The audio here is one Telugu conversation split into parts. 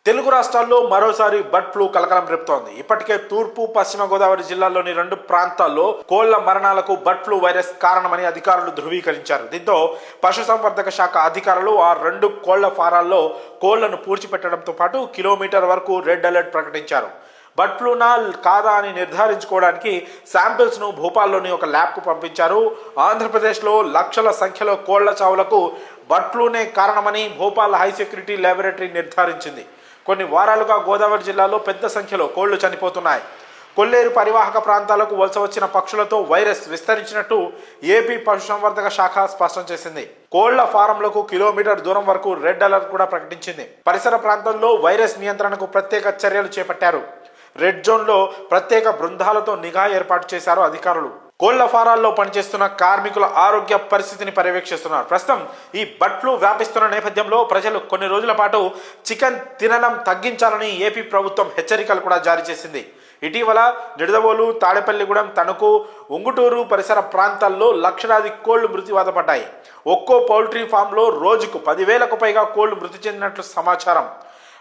తెలుగు రాష్ట్రాల్లో మరోసారి బర్డ్ ఫ్లూ కలకలం రేపుతోంది. ఇప్పటికే తూర్పు పశ్చిమ గోదావరి జిల్లాల్లోని 2 ప్రాంతాల్లో కోళ్ల మరణాలకు బర్డ్ ఫ్లూ వైరస్ కారణమని అధికారులు ధృవీకరించారు. దీంతో పశుసంవర్ధక శాఖ అధికారులు ఆ 2 కోళ్ల ఫారాల్లో కోళ్లను పూడ్చిపెట్టడంతో పాటు కిలోమీటర్ వరకు రెడ్ అలర్ట్ ప్రకటించారు. బర్డ్ ఫ్లూనా కాదా అని నిర్ధారించుకోవడానికి శాంపిల్స్ ను భోపాల్లోని ఒక ల్యాబ్ కు పంపించారు. ఆంధ్రప్రదేశ్లో లక్షల సంఖ్యలో కోళ్ల చావులకు బర్డ్ ఫ్లూనే కారణమని భోపాల్ హై సెక్యూరిటీ ల్యాబొరేటరీ నిర్ధారించింది. కొన్ని వారాలుగా గోదావరి జిల్లాలో పెద్ద సంఖ్యలో కోళ్లు చనిపోతున్నాయి. కొల్లేరు పరివాహక ప్రాంతాలకు వలస వచ్చిన పక్షులతో వైరస్ విస్తరించినట్టు ఏపీ పశుసంవర్ధక శాఖ స్పష్టం చేసింది. కోళ్ల ఫారంలకు కిలోమీటర్ దూరం వరకు రెడ్ అలర్ట్ కూడా ప్రకటించింది. పరిసర ప్రాంతాల్లో వైరస్ నియంత్రణకు ప్రత్యేక చర్యలు చేపట్టారు. రెడ్ జోన్ లో ప్రత్యేక బృందాలతో నిఘా ఏర్పాటు చేశారు అధికారులు. కోళ్ల ఫారాల్లో పనిచేస్తున్న కార్మికుల ఆరోగ్య పరిస్థితిని పర్యవేక్షిస్తున్నారు. ప్రస్తుతం ఈ బర్డ్ ఫ్లూ వ్యాపిస్తున్న నేపథ్యంలో ప్రజలు కొన్ని రోజుల పాటు చికెన్ తినడం తగ్గించాలని ఏపీ ప్రభుత్వం హెచ్చరికలు కూడా జారీ చేసింది. ఇటీవల నిడదవోలు, తాడేపల్లిగూడెం, తణుకు, ఉంగుటూరు పరిసర ప్రాంతాల్లో లక్షలాది కోళ్లు మృత్యువాత పడ్డాయి. ఒక్కో పౌల్ట్రీ ఫామ్లో రోజుకు 10,000కు పైగా కోళ్లు మృతి చెందినట్లు సమాచారం.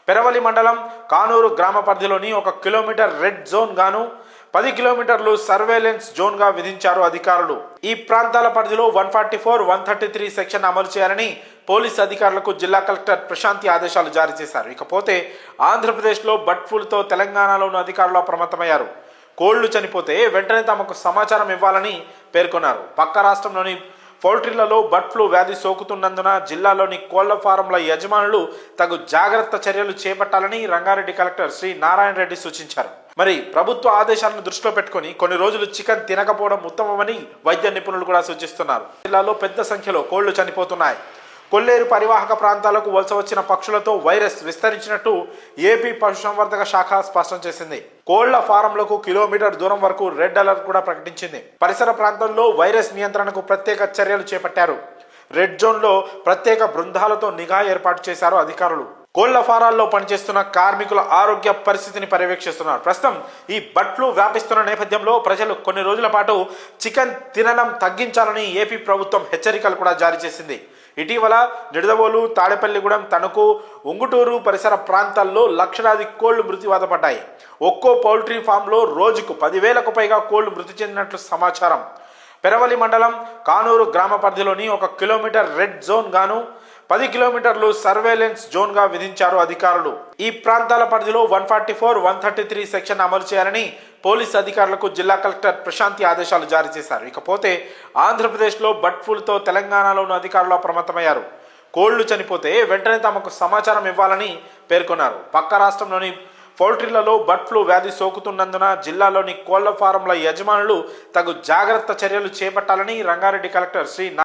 పెరవలి మండలం కానూరు గ్రామ పరిధిలోని 1 కిలోమీటర్ రెడ్ జోన్ గాను 10 కిలోమీటర్లు సర్వేలెన్స్ జోన్ గా విధించారు అధికారులు. ఈ ప్రాంతాల పరిధిలో 144, 133 సెక్షన్ అమలు చేయాలని పోలీసు అధికారులకు జిల్లా కలెక్టర్ ప్రశాంతి ఆదేశాలు జారీ చేశారు. ఇకపోతే ఆంధ్రప్రదేశ్లో బర్డ్ ఫ్లూతో తెలంగాణలోని అధికారులు అప్రమత్తమయ్యారు. కోళ్లు చనిపోతే వెంటనే తమకు సమాచారం ఇవ్వాలని పేర్కొన్నారు. పక్క రాష్ట్రంలోని పౌల్ట్రీలలో బర్డ్ ఫ్లూ వ్యాధి సోకుతున్నందున జిల్లాలోని కోళ్ల ఫారంల యజమానులు తగు జాగ్రత్త చర్యలు చేపట్టాలని రంగారెడ్డి కలెక్టర్ శ్రీ నారాయణ రెడ్డి సూచించారు. మరి ప్రభుత్వ ఆదేశాలను దృష్టిలో పెట్టుకుని కొన్ని రోజులు చికెన్ తినకపోవడం ఉత్తమమని వైద్య నిపుణులు కూడా సూచిస్తున్నారు. జిల్లాలో పెద్ద సంఖ్యలో కోళ్లు చనిపోతున్నాయి. కొల్లేరు పరివాహక ప్రాంతాలకు వలస వచ్చిన పక్షులతో వైరస్ విస్తరించినట్టు ఏపీ పశుసంవర్ధక శాఖ స్పష్టం చేసింది. కోళ్ల ఫారంలకు కిలోమీటర్ దూరం వరకు రెడ్ అలర్ట్ కూడా ప్రకటించింది. పరిసర ప్రాంతాల్లో వైరస్ నియంత్రణకు ప్రత్యేక చర్యలు చేపట్టారు. రెడ్ జోన్ లో ప్రత్యేక బృందాలతో నిఘా ఏర్పాటు చేశారు అధికారులు. కోళ్ల ఫారాల్లో పనిచేస్తున్న కార్మికుల ఆరోగ్య పరిస్థితిని పర్యవేక్షిస్తున్నారు. ప్రస్తుతం ఈ బర్డ్ ఫ్లూ వ్యాపిస్తున్న నేపథ్యంలో ప్రజలు కొన్ని రోజుల పాటు చికెన్ తినడం తగ్గించాలని ఏపీ ప్రభుత్వం హెచ్చరికలు కూడా జారీ చేసింది. ఇటీవల నిడదవోలు, తాడేపల్లిగూడెం, తణుకు, ఉంగుటూరు పరిసర ప్రాంతాల్లో లక్షలాది కోళ్లు మృత్యువాత పడ్డాయి. ఒక్కో పౌల్ట్రీ ఫామ్లో రోజుకు 10,000కు పైగా కోళ్లు మృతి చెందినట్లు సమాచారం. పెరవలి మండలం కానూరు గ్రామ పరిధిలోని 1 కిలోమీటర్ రెడ్ జోన్ గాను 10 కిలోమీటర్లు సర్వేలెన్స్ జోన్ గా విధించారు అధికారులు. ఈ ప్రాంతాల పరిధిలో 144, 133 సెక్షన్ అమలు చేయాలని పోలీసు అధికారులకు జిల్లా కలెక్టర్ ప్రశాంతి ఆదేశాలు జారీ చేశారు. ఇకపోతే ఆంధ్రప్రదేశ్లో బర్డ్ ఫ్లూతో తెలంగాణలోని అధికారులు అప్రమత్తమయ్యారు. కోళ్లు చనిపోతే వెంటనే తమకు సమాచారం ఇవ్వాలని పేర్కొన్నారు. పక్క రాష్ట్రంలోని పౌల్ట్రీలలో బర్డ్ ఫ్లూ వ్యాధి సోకుతున్నందున జిల్లాలోని కోళ్ల ఫారంల యజమానులు తగు జాగ్రత్త చర్యలు చేపట్టాలని రంగారెడ్డి కలెక్టర్ శ్రీ